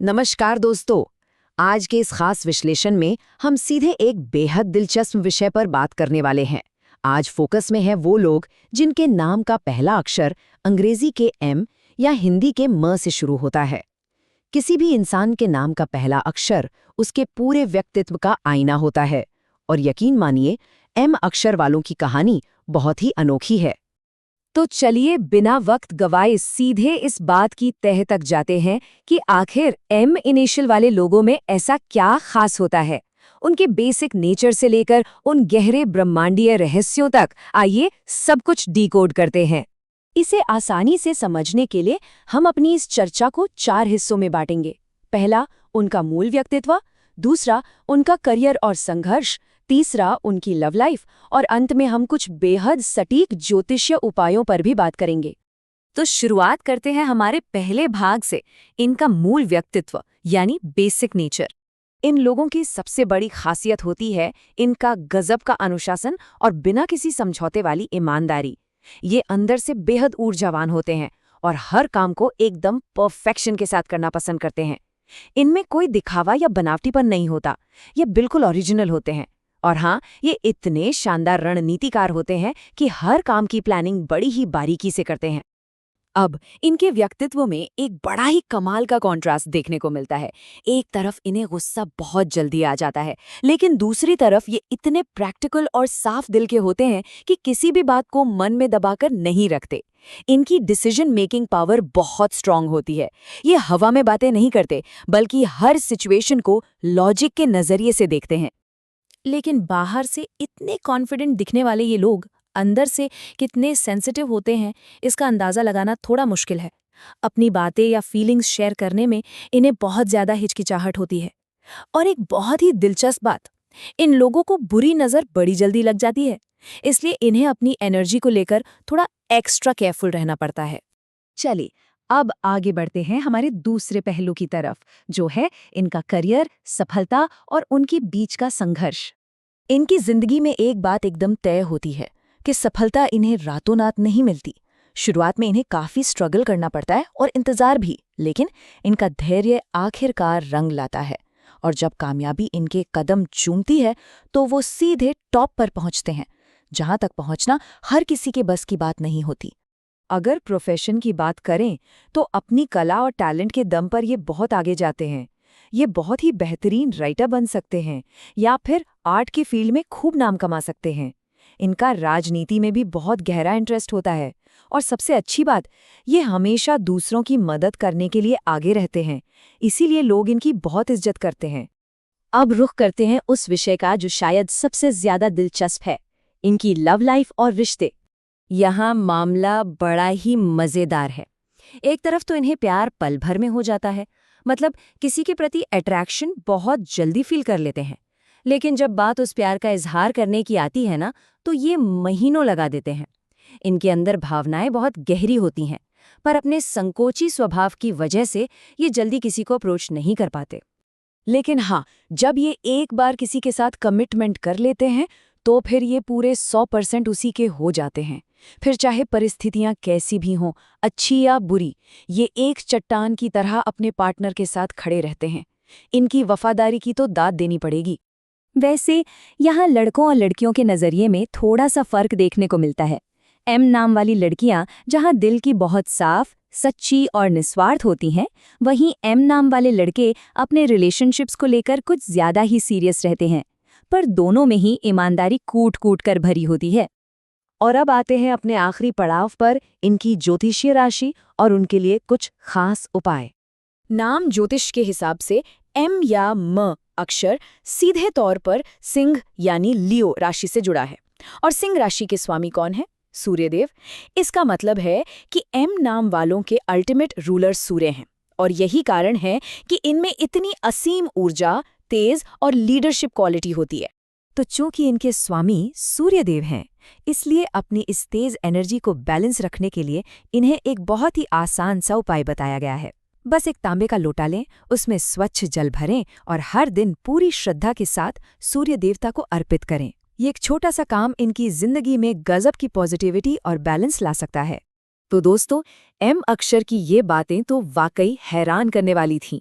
नमस्कार दोस्तों। आज के इस खास विश्लेषण में हम सीधे एक बेहद दिलचस्प विषय पर बात करने वाले हैं। आज फोकस में है वो लोग जिनके नाम का पहला अक्षर अंग्रेजी के एम या हिंदी के म से शुरू होता है। किसी भी इंसान के नाम का पहला अक्षर उसके पूरे व्यक्तित्व का आईना होता है और यकीन मानिए एम अक्षर वालों की कहानी बहुत ही अनोखी है। तो चलिए बिना वक्त गवाए सीधे इस बात की तह तक जाते हैं कि आखिर एम इनिशियल वाले लोगों में ऐसा क्या खास होता है। उनके बेसिक नेचर से लेकर उन गहरे ब्रह्मांडीय रहस्यों तक आइए सब कुछ डिकोड करते हैं। इसे आसानी से समझने के लिए हम अपनी इस चर्चा को 4 हिस्सों में बांटेंगे। पहला, उनका मूल व्यक्तित्व। दूसरा, उनका करियर और संघर्ष। तीसरा, उनकी लव लाइफ। और अंत में हम कुछ बेहद सटीक ज्योतिषीय उपायों पर भी बात करेंगे। तो शुरुआत करते हैं हमारे पहले भाग से, इनका मूल व्यक्तित्व यानी बेसिक नेचर। इन लोगों की सबसे बड़ी खासियत होती है इनका गजब का अनुशासन और बिना किसी समझौते वाली ईमानदारी। ये अंदर से बेहद ऊर्जावान होते हैं और हर काम को एकदम परफेक्शन के साथ करना पसंद करते हैं। इनमें कोई दिखावा या बनावटीपन नहीं होता, ये बिल्कुल ओरिजिनल होते हैं। और हाँ, ये इतने शानदार रणनीतिकार होते हैं कि हर काम की प्लानिंग बड़ी ही बारीकी से करते हैं। अब इनके व्यक्तित्व में एक बड़ा ही कमाल का कॉन्ट्रास्ट देखने को मिलता है। एक तरफ इन्हें गुस्सा बहुत जल्दी आ जाता है, लेकिन दूसरी तरफ ये इतने प्रैक्टिकल और साफ दिल के होते हैं कि किसी भी बात को मन में दबाकर नहीं रखते। इनकी डिसीजन मेकिंग पावर बहुत स्ट्रांग होती है। ये हवा में बातें नहीं करते, बल्कि हर सिचुएशन को लॉजिक के नजरिए से देखते हैं। लेकिन बाहर से इतने कॉन्फिडेंट दिखने वाले ये लोग अंदर से कितने सेंसिटिव होते हैं, इसका अंदाज़ा लगाना थोड़ा मुश्किल है। अपनी बातें या फीलिंग्स शेयर करने में इन्हें बहुत ज़्यादा हिचकिचाहट होती है। और एक बहुत ही दिलचस्प बात, इन लोगों को बुरी नज़र बड़ी जल्दी लग जाती है, इसलिए इन्हें अपनी एनर्जी को लेकर थोड़ा एक्स्ट्रा केयरफुल रहना पड़ता है। चलिए अब आगे बढ़ते हैं हमारे दूसरे पहलू की तरफ, जो है इनका करियर, सफलता और उनके बीच का संघर्ष। इनकी जिंदगी में एक बात एकदम तय होती है कि सफलता इन्हें रातों रात नहीं मिलती। शुरुआत में इन्हें काफी स्ट्रगल करना पड़ता है और इंतजार भी, लेकिन इनका धैर्य आखिरकार रंग लाता है और जब कामयाबी इनके कदम चूमती है तो वो सीधे टॉप पर पहुंचते हैं, जहां तक पहुंचना हर किसी के बस की बात नहीं होती। अगर प्रोफेशन की बात करें तो अपनी कला और टैलेंट के दम पर ये बहुत आगे जाते हैं। ये बहुत ही बेहतरीन राइटर बन सकते हैं या फिर आर्ट की फील्ड में खूब नाम कमा सकते हैं। इनका राजनीति में भी बहुत गहरा इंटरेस्ट होता है और सबसे अच्छी बात, ये हमेशा दूसरों की मदद करने के लिए आगे रहते हैं, इसीलिए लोग इनकी बहुत इज्जत करते हैं। अब रुख करते हैं उस विषय का जो शायद सबसे ज्यादा दिलचस्प है, इनकी लव लाइफ और रिश्ते। यहाँ मामला बड़ा ही मज़ेदार है। एक तरफ तो इन्हें प्यार पल भर में हो जाता है, मतलब किसी के प्रति अट्रैक्शन बहुत जल्दी फील कर लेते हैं। लेकिन जब बात उस प्यार का इजहार करने की आती है ना, तो ये महीनों लगा देते हैं। इनके अंदर भावनाएं बहुत गहरी होती हैं, पर अपने संकोची स्वभाव की वजह से ये जल्दी किसी को अप्रोच नहीं कर पाते। लेकिन हाँ, जब ये एक बार किसी के साथ कमिटमेंट कर लेते हैं तो फिर ये पूरे 100% उसी के हो जाते हैं। फिर चाहे परिस्थितियां कैसी भी हों, अच्छी या बुरी, ये एक चट्टान की तरह अपने पार्टनर के साथ खड़े रहते हैं। इनकी वफादारी की तो दाद देनी पड़ेगी। वैसे यहाँ लड़कों और लड़कियों के नज़रिए में थोड़ा सा फर्क देखने को मिलता है। एम नाम वाली लड़कियां जहाँ दिल की बहुत साफ, सच्ची और निस्वार्थ होती हैं, वहीं एम नाम वाले लड़के अपने रिलेशनशिप्स को लेकर कुछ ज़्यादा ही सीरियस रहते हैं, पर दोनों में ही ईमानदारी कूट कूट कर भरी होती है। और अब आते हैं अपने आखिरी पड़ाव पर, इनकी ज्योतिषीय राशि और उनके लिए कुछ खास उपाय। नाम ज्योतिष के हिसाब से एम या म अक्षर सीधे तौर पर सिंह यानी लियो राशि से जुड़ा है। और सिंह राशि के स्वामी कौन है? सूर्यदेव। इसका मतलब है कि एम नाम वालों के अल्टीमेट रूलर सूर्य हैं, और यही कारण है कि इनमें इतनी असीम ऊर्जा, तेज और लीडरशिप क्वालिटी होती है। तो चूंकि इनके स्वामी सूर्यदेव हैं, इसलिए अपनी इस तेज एनर्जी को बैलेंस रखने के लिए इन्हें एक बहुत ही आसान सा उपाय बताया गया है। बस एक तांबे का लोटा लें, उसमें स्वच्छ जल भरें और हर दिन पूरी श्रद्धा के साथ सूर्य देवता को अर्पित करें। ये एक छोटा सा काम इनकी जिंदगी में गजब की पॉजिटिविटी और बैलेंस ला सकता है। तो दोस्तों, एम अक्षर की ये बातें तो वाकई हैरान करने वाली थीं।